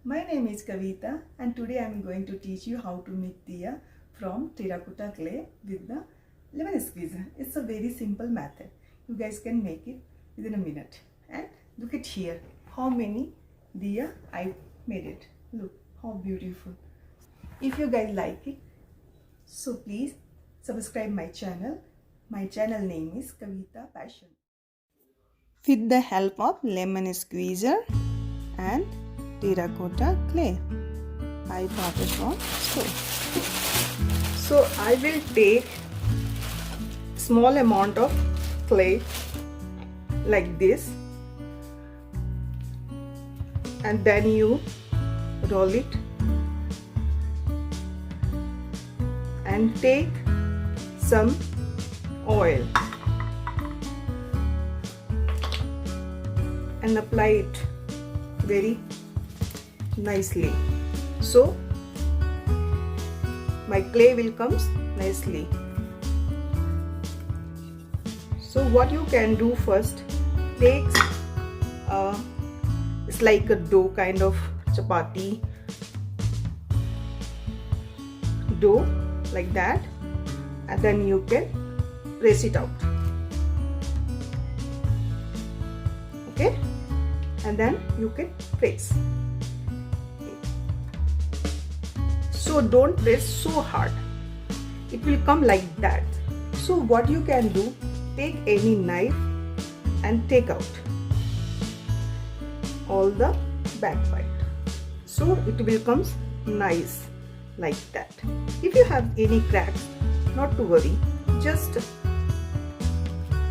My name is Kavita and today I am going to teach you how to make diya from terracotta clay with the lemon squeezer. It's a very simple method. You guys can make it within a minute. And look at here how many diya I made it. Look how beautiful. If you guys like it, so please subscribe my channel. My channel name is Kavita Passion. With the help of lemon squeezer and terracotta clay, I bought it from store. So I will take small amount of clay like this, and then you roll it and take some oil and apply it very nicely, so my clay will come nicely. So what you can do first, take it's like a dough kind of chapati dough like that, and then you can press it out. Okay, and then you can press. So don't press so hard, it will come like that. So what you can do, take any knife and take out all the back part, so it will come nice like that. If you have any cracks, not to worry, just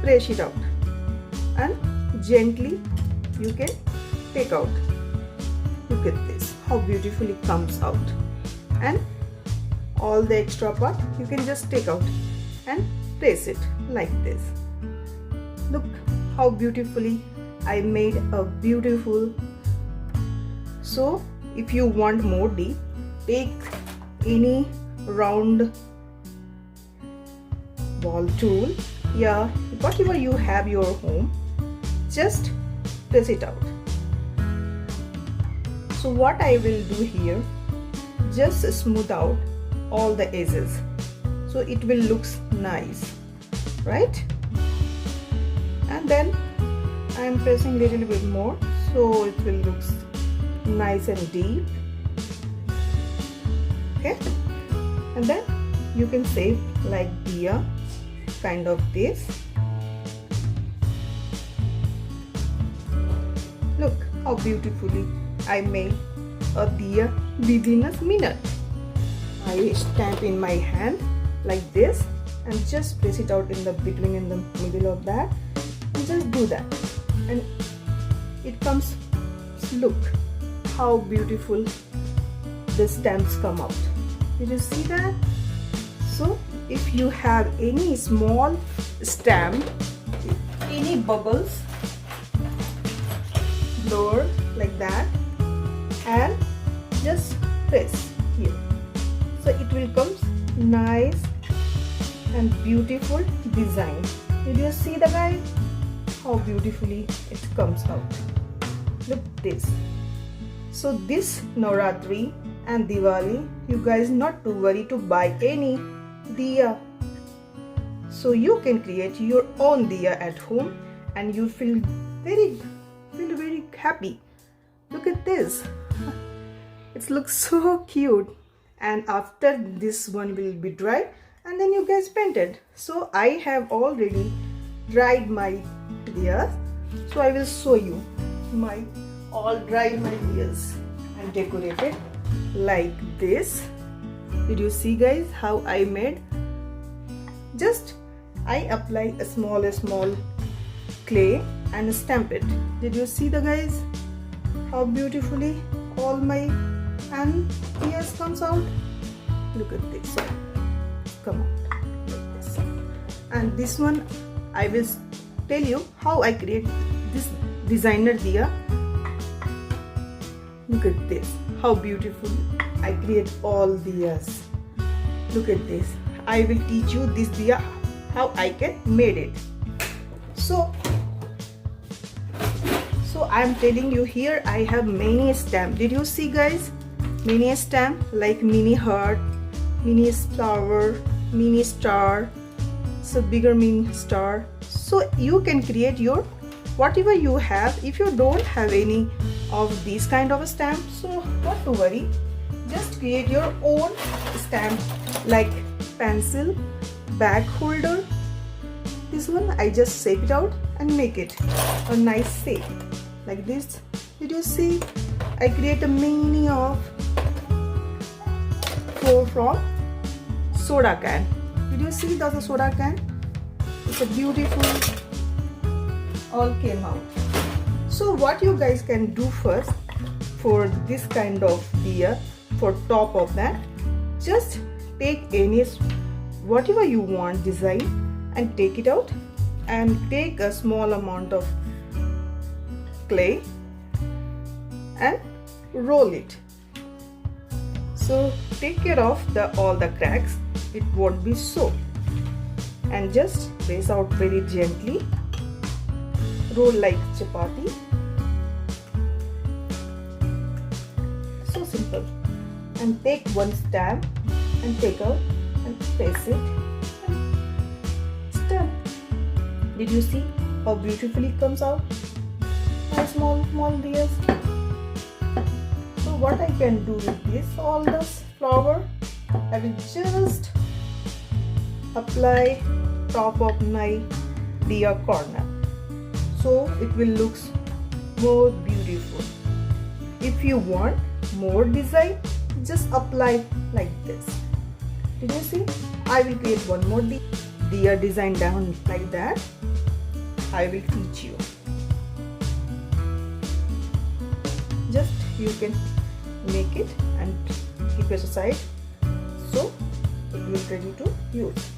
press it out and gently you can take out. Look at this, how beautifully it comes out, and all the extra part you can just take out and press it like this. Look how beautifully I made a beautiful. So if you want more deep, take any round ball tool, yeah, whatever you have your home, just press it out. So what I will do here, just smooth out all the edges, so it will look nice, right? And then I am pressing a little bit more, so it will look nice and deep. Okay, and then you can shape like diya, kind of this. Look how beautifully I made a diya within a minute. I stamp in my hand like this and just press it out in the between, in the middle of that, and just do that, and it comes. Look how beautiful the stamps come out. Did you see that? So if you have any small stamp, any bubbles, lower like that, and just press here, so it will come nice and beautiful design. Did you see the guys, how beautifully it comes out? Look this. So this Navratri and Diwali, you guys not to worry to buy any diya, so you can create your own diya at home and you feel very happy. Look at this, it looks so cute. And after this one will be dry, and then you guys paint it. So I have already dried my diyas, so I will show you my all dried my diyas and decorated like this. Did you see guys how I made? Just I apply a small clay and stamp it. Did you see the guys how beautifully all my and diyas comes out? Look at this, come out like this. And this one I will tell you how I create this designer diya. Look at this, how beautiful I create all diyas. Look at this, I will teach you this diya how I can made it. So So I'm telling you, here I have many stamp. Did you see guys? Mini stamp like mini heart, mini flower, mini star, so bigger mini star. So you can create your whatever you have. If you don't have any of these kind of stamp, so not to worry, just create your own stamp like pencil, bag holder. This one I just shape it out and make it a nice shape like this. Did you see? I create a mini of from soda can. Did you see the soda can? It's a beautiful, all came out. So what you guys can do first for this kind of deer, for top of that, just take any whatever you want design and take it out and take a small amount of clay and roll it. So take care of all the cracks, it won't be so, and just press out very gently, roll like chapati. So simple. And take one stamp and take out and press it and stamp. Did you see how beautifully it comes out? My small dears. So what I can do with this, all this flower, I will just apply top of my deer corner, so it will look more beautiful. If you want more design, just apply like this. Did you see? I will create one more deer design down like that. I will teach you. Just you can make it and keep it aside, so it will be ready to use.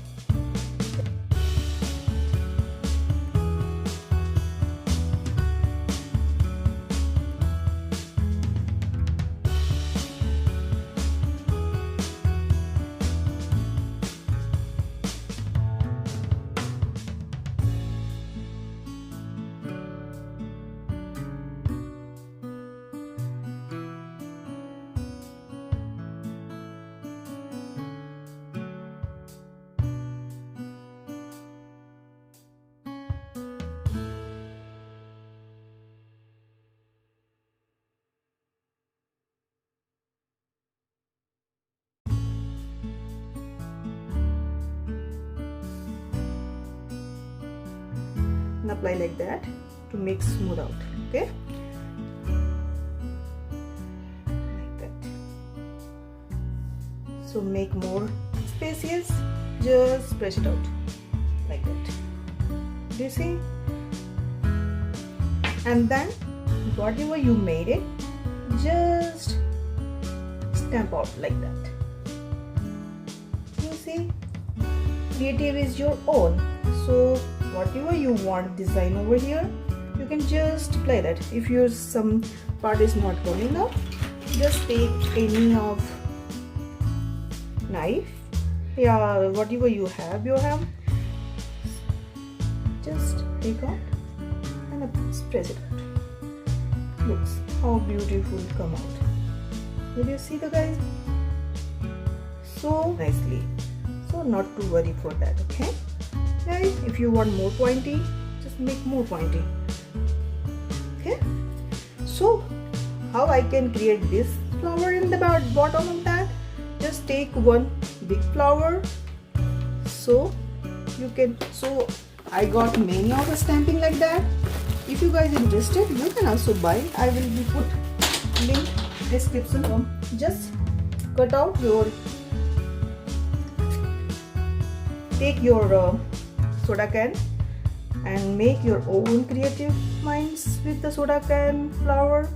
And apply like that to make smooth out. Okay, like that. So make more spacious, just press it out like that. Do you see? And then whatever you made it, just stamp out like that. You see, creative is your own. So whatever you want design over here, you can just play that. If your some part is not coming up, just take any of knife, yeah, whatever you have, just take out and press it out. Looks how beautiful come out. Did you see the guys? So nicely. So not to worry for that. Okay guys, if you want more pointy, just make more pointy. Okay, so how I can create this flower in the bottom of that, just take one big flower. So you can, so I got many of the stamping like that. If you guys interested, you can also buy. I will be put link description. Just cut out your, take your soda can and make your own creative minds with the soda can flower,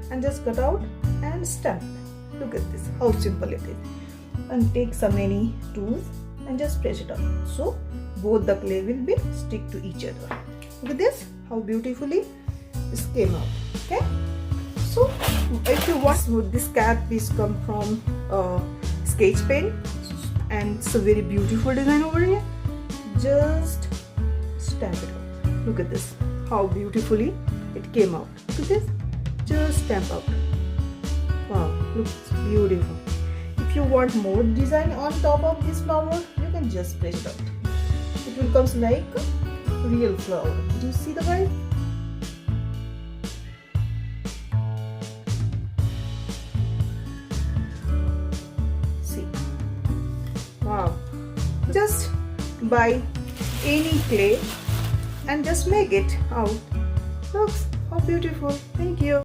and just cut out and stamp. Look at this, how simple it is. And take some any tools and just press it up, so both the clay will be stick to each other. Look at this, how beautifully this came out. Okay, so if you want, this cap is come from sketch pen, and it's a very beautiful design over here. Just stamp it up. Look at this, how beautifully it came out. Look at this, just stamp out. Wow, looks beautiful. If you want more design on top of this flower, you can just press it out. It will come like a real flower. Did you see the vibe? See. Wow. Just buy any clay and just make it out. Looks how beautiful. Thank you.